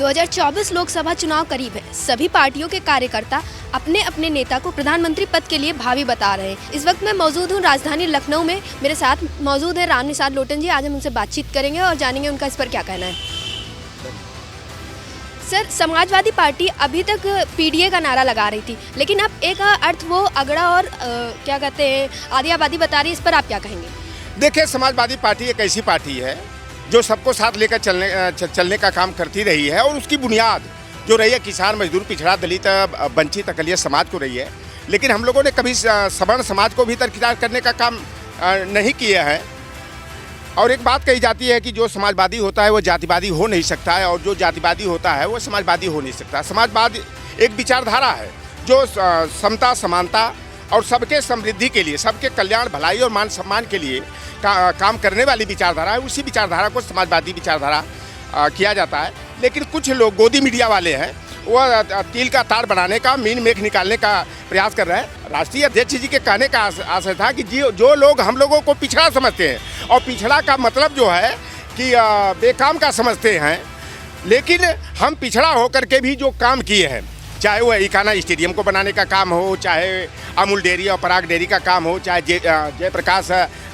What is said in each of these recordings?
2024 लोकसभा चुनाव करीब है। सभी पार्टियों के कार्यकर्ता अपने अपने नेता को प्रधानमंत्री पद के लिए भावी बता रहे हैं। इस वक्त मैं मौजूद हूं राजधानी लखनऊ में। मेरे साथ मौजूद है राम निषाद लोटन जी। आज हम उनसे बातचीत करेंगे और जानेंगे उनका इस पर क्या कहना है। सर, समाजवादी पार्टी अभी तक पीडीए का नारा लगा रही थी, लेकिन अब एक अर्थ वो अगड़ा और क्या कहते हैं आदियाबादी बता रही है। इस पर आप क्या कहेंगे? देखिए, समाजवादी पार्टी एक ऐसी पार्टी है जो सबको साथ लेकर चलने का काम करती रही है और उसकी बुनियाद जो रही है किसान, मजदूर, पिछड़ा, दलित, वंचित, अकलियत समाज को रही है। लेकिन हम लोगों ने कभी सवर्ण समाज को भी दरकिनार करने का काम नहीं किया है। और एक बात कही जाती है कि जो समाजवादी होता है वो जातिवादी हो नहीं सकता है, और जो जातिवादी होता है वो समाजवादी हो नहीं सकता। समाजवाद एक विचारधारा है जो समता, समानता और सबके समृद्धि के लिए, सबके कल्याण, भलाई और मान सम्मान के लिए काम करने वाली विचारधारा है। उसी विचारधारा को समाजवादी विचारधारा किया जाता है। लेकिन कुछ लोग गोदी मीडिया वाले हैं, वह तिल का तार बनाने का, मीन मेख निकालने का प्रयास कर रहे हैं। राष्ट्रीय अध्यक्ष जी के कहने का आशय था कि जो लोग हम लोगों को पिछड़ा समझते हैं, और पिछड़ा का मतलब जो है कि बेकाम का समझते हैं, लेकिन हम पिछड़ा होकर के भी जो काम किए हैं, चाहे वो इकाना स्टेडियम को बनाने का काम हो, चाहे अमूल डेयरी और पराग डेयरी का काम हो, चाहे जयप्रकाश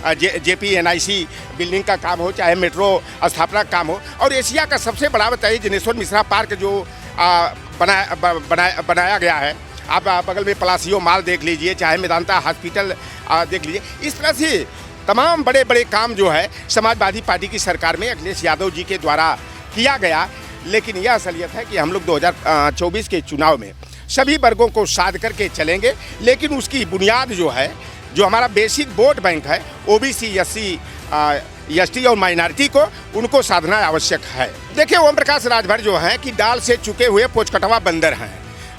JPNIC बिल्डिंग का काम हो, चाहे मेट्रो स्थापना का काम हो, और एशिया का सबसे बड़ा बताइए जिनेश्वर मिश्रा पार्क जो बनाया गया है। आप बगल में पलासियो माल देख लीजिए, चाहे मेदांता हॉस्पिटल देख लीजिए। इस तरह से तमाम बड़े बड़े काम जो है समाजवादी पार्टी की सरकार में अखिलेश यादव जी के द्वारा किया गया। लेकिन यह असलियत है कि हम लोग 2024 के चुनाव में सभी वर्गों को साध करके चलेंगे, लेकिन उसकी बुनियाद जो है, जो हमारा बेसिक वोट बैंक है, OBC, SC, ST और माइनॉरिटी को, उनको साधना आवश्यक है। देखिए, ओम प्रकाश राजभर जो हैं कि डाल से चुके हुए पोचकटवा बंदर हैं।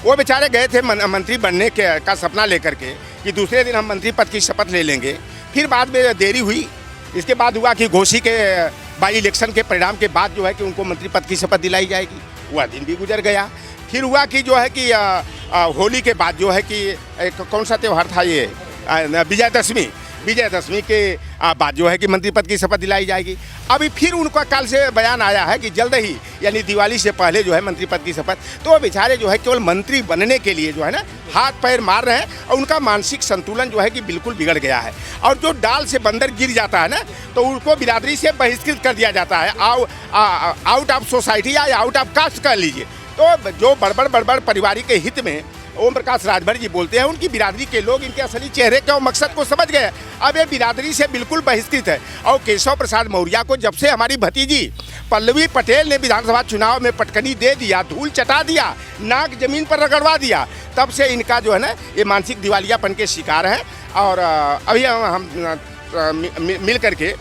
वो बेचारे गए थे मंत्री बनने का सपना लेकर के कि दूसरे दिन हम मंत्री पद की शपथ ले लेंगे। फिर बाद में देरी हुई। इसके बाद हुआ कि घोसी के बाई इलेक्शन के परिणाम के बाद जो है कि उनको मंत्री पद की शपथ दिलाई जाएगी। वह दिन भी गुजर गया। फिर हुआ कि जो है कि होली के बाद जो है कि कौन सा त्यौहार था ये, विजयदशमी के बाद जो है कि मंत्री पद की शपथ दिलाई जाएगी। अभी फिर उनका कल से बयान आया है कि जल्द ही, यानी दिवाली से पहले जो है मंत्री पद की शपथ। तो वो बेचारे जो है केवल मंत्री बनने के लिए जो है ना हाथ पैर मार रहे हैं, और उनका मानसिक संतुलन जो है कि बिल्कुल बिगड़ गया है। और जो डाल से बंदर गिर जाता है ना, तो उनको बिरादरी से बहिष्कृत कर दिया जाता है, आउट ऑफ सोसाइटी या आउट ऑफ कास्ट कर लीजिए। तो जो बड़बड़ पारिवारिक के हित में ओम प्रकाश राजभर जी बोलते हैं, उनकी बिरादरी के लोग इनके असली चेहरे के और मकसद को समझ गए। अब ये बिरादरी से बिल्कुल बहिष्कृत है। और केशव प्रसाद मौर्य को जब से हमारी भतीजी पल्लवी पटेल ने विधानसभा चुनाव में पटकनी दे दिया, धूल चटा दिया, नाक जमीन पर रगड़वा दिया, तब से इनका जो है ना ये मानसिक दिवालियापन के शिकार है। और अभी हम मिल करके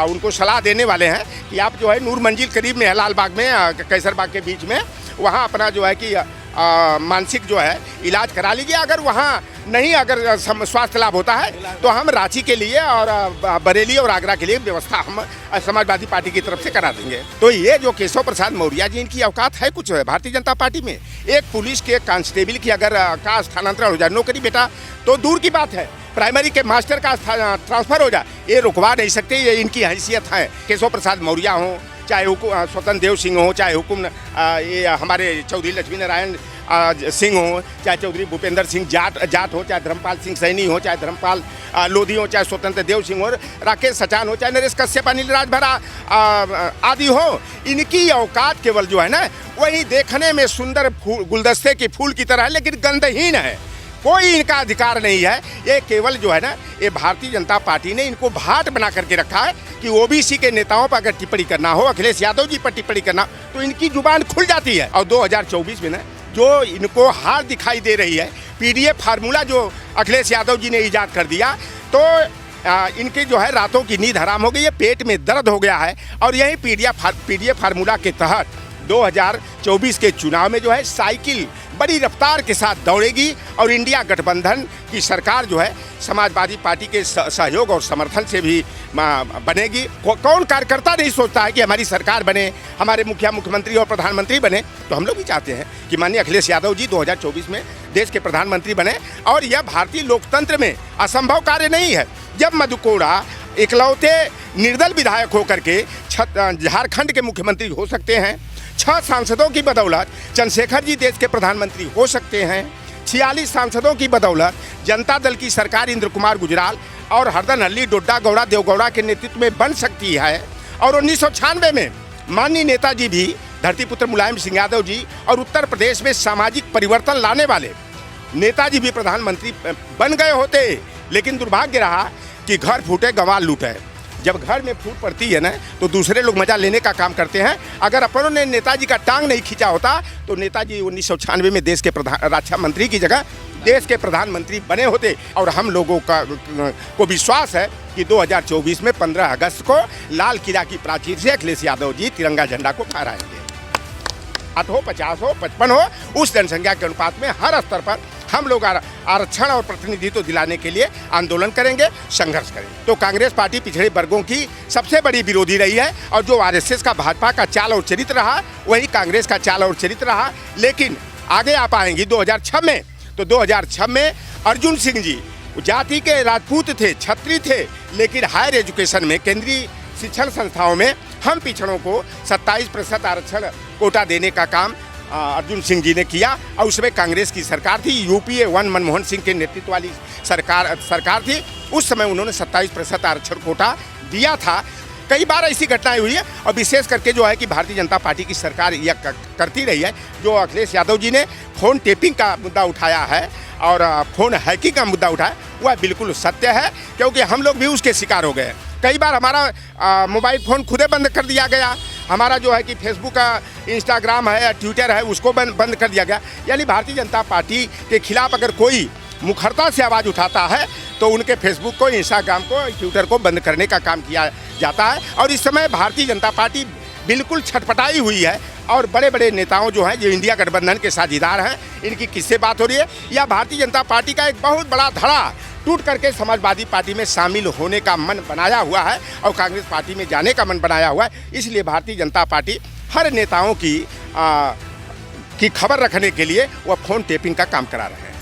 उनको सलाह देने वाले हैं कि आप जो है नूर मंजिल करीब में है, लाल बाग में, कैसर बाग के बीच में, वहाँ अपना जो है कि मानसिक जो है इलाज करा लीजिए। अगर वहाँ नहीं, अगर स्वास्थ्य लाभ होता है तो हम रांची के लिए और बरेली और आगरा के लिए व्यवस्था हम समाजवादी पार्टी की तरफ से करा देंगे। तो ये जो केशव प्रसाद मौर्य जी, इनकी औकात है कुछ भारतीय जनता पार्टी में? एक पुलिस के कांस्टेबल की अगर का स्थानांतरण हो जाए, नौकरी बेटा तो दूर की बात है, प्राइमरी के मास्टर का ट्रांसफर हो जाए, ये रुकवा नहीं सकते। ये इनकी हैसियत है। केशव प्रसाद मौर्य हों, चाहे स्वतंत्र देव सिंह हो, चाहे ये हमारे चौधरी लक्ष्मी नारायण सिंह हो, चाहे चौधरी भूपेंद्र सिंह जाट हो, चाहे धर्मपाल सिंह सैनी हो, चाहे धर्मपाल लोधी हो, चाहे स्वतंत्र देव सिंह हो, राकेश सचान हो, चाहे नरेश कश्यप, अनिल राजभर आदि हो, इनकी औकात केवल जो है ना वही देखने में सुंदर गुलदस्ते के फूल की तरह है, लेकिन गंधहीन है। कोई इनका अधिकार नहीं है। ये केवल जो है ना, ये भारतीय जनता पार्टी ने इनको भाट बना करके रखा है कि OBC के नेताओं पर अगर टिप्पणी करना हो, अखिलेश यादव जी पर टिप्पणी करना, तो इनकी जुबान खुल जाती है। और 2024 में ना जो इनको हार दिखाई दे रही है, PDF फार्मूला जो अखिलेश यादव जी ने ईजाद कर दिया, तो इनके जो है रातों की नींद हराम हो गई है, पेट में दर्द हो गया है। और यही PDF फार्मूला के तहत 2024 के चुनाव में जो है साइकिल बड़ी रफ्तार के साथ दौड़ेगी, और इंडिया गठबंधन की सरकार जो है समाजवादी पार्टी के सहयोग और समर्थन से भी बनेगी। कौन कार्यकर्ता नहीं सोचता है कि हमारी सरकार बने, हमारे मुख्यमंत्री और प्रधानमंत्री बने? तो हम लोग भी चाहते हैं कि माननीय अखिलेश यादव जी 2024 में देश के प्रधानमंत्री बने। और यह भारतीय लोकतंत्र में असंभव कार्य नहीं है। जब मधुकोड़ा इकलौते निर्दल विधायक होकर के झारखंड के मुख्यमंत्री हो सकते हैं, 6 सांसदों की बदौलत चंद्रशेखर जी देश के प्रधानमंत्री हो सकते हैं। 46 सांसदों की बदौलत जनता दल की सरकार इंद्र कुमार गुजराल और हरदनहल्ली डोड्डा गौड़ा देवगौड़ा के नेतृत्व में बन सकती है। और 1996 में माननीय नेताजी भी, धरतीपुत्र मुलायम सिंह यादव जी और उत्तर प्रदेश में सामाजिक परिवर्तन लाने वाले नेताजी भी प्रधानमंत्री बन गए होते। लेकिन दुर्भाग्य रहा कि घर फूटे गंवार लूटे। जब घर में फूट पड़ती है ना तो दूसरे लोग मजा लेने का काम करते हैं। अगर अपनों ने नेताजी का टांग नहीं खींचा होता तो नेताजी 1996 में देश के रक्षा मंत्री की जगह देश के प्रधानमंत्री बने होते। और हम लोगों को विश्वास है कि 2024 में 15 अगस्त को लाल किला की प्राचीर से अखिलेश यादव जी तिरंगा झंडा को फहराएंगे। 8 हो, 50 हो, 55 हो, उस जनसंख्या के अनुपात में हर स्तर पर हम लोग आरक्षण और प्रतिनिधित्व दिलाने के लिए आंदोलन करेंगे, संघर्ष करेंगे। तो कांग्रेस पार्टी पिछड़े वर्गों की सबसे बड़ी विरोधी रही है और जो आरएसएस का भाजपा का चाल और चरित्र रहा वही कांग्रेस का चाल और चरित्र रहा। लेकिन आगे आप आएंगी 2006 में, तो 2006 में अर्जुन सिंह जी जाति के राजपूत थे, छत्री थे, लेकिन हायर एजुकेशन में, केंद्रीय शिक्षण संस्थाओं में हम पिछड़ों को 27% आरक्षण कोटा देने का काम अर्जुन सिंह जी ने किया। और उसमें कांग्रेस की सरकार थी, यूपीए 1 मनमोहन सिंह के नेतृत्व वाली सरकार थी। उस समय उन्होंने 27% आरक्षण कोटा दिया था। कई बार ऐसी घटनाएं हुई है और विशेष करके जो है कि भारतीय जनता पार्टी की सरकार यह करती रही है। जो अखिलेश यादव जी ने फ़ोन टेपिंग का मुद्दा उठाया है और फ़ोन हैकिंग का मुद्दा उठाया, वह बिल्कुल सत्य है, क्योंकि हम लोग भी उसके शिकार हो गए। कई बार हमारा मोबाइल फ़ोन खुदे बंद कर दिया गया। हमारा जो है कि फेसबुक का, इंस्टाग्राम है, ट्विटर है, उसको बंद कर दिया गया। यानी भारतीय जनता पार्टी के खिलाफ अगर कोई मुखरता से आवाज़ उठाता है तो उनके फेसबुक को, इंस्टाग्राम को, ट्विटर को बंद करने का काम किया जाता है। और इस समय भारतीय जनता पार्टी बिल्कुल छटपटाई हुई है और बड़े बड़े नेताओं जो हैं, जो इंडिया गठबंधन के साझीदार हैं, इनकी किससे बात हो रही है? या भारतीय जनता पार्टी का एक बहुत बड़ा धड़ा टूट करके समाजवादी पार्टी में शामिल होने का मन बनाया हुआ है और कांग्रेस पार्टी में जाने का मन बनाया हुआ है। इसलिए भारतीय जनता पार्टी हर नेताओं की खबर रखने के लिए वह फ़ोन टेपिंग का काम करा रहे हैं।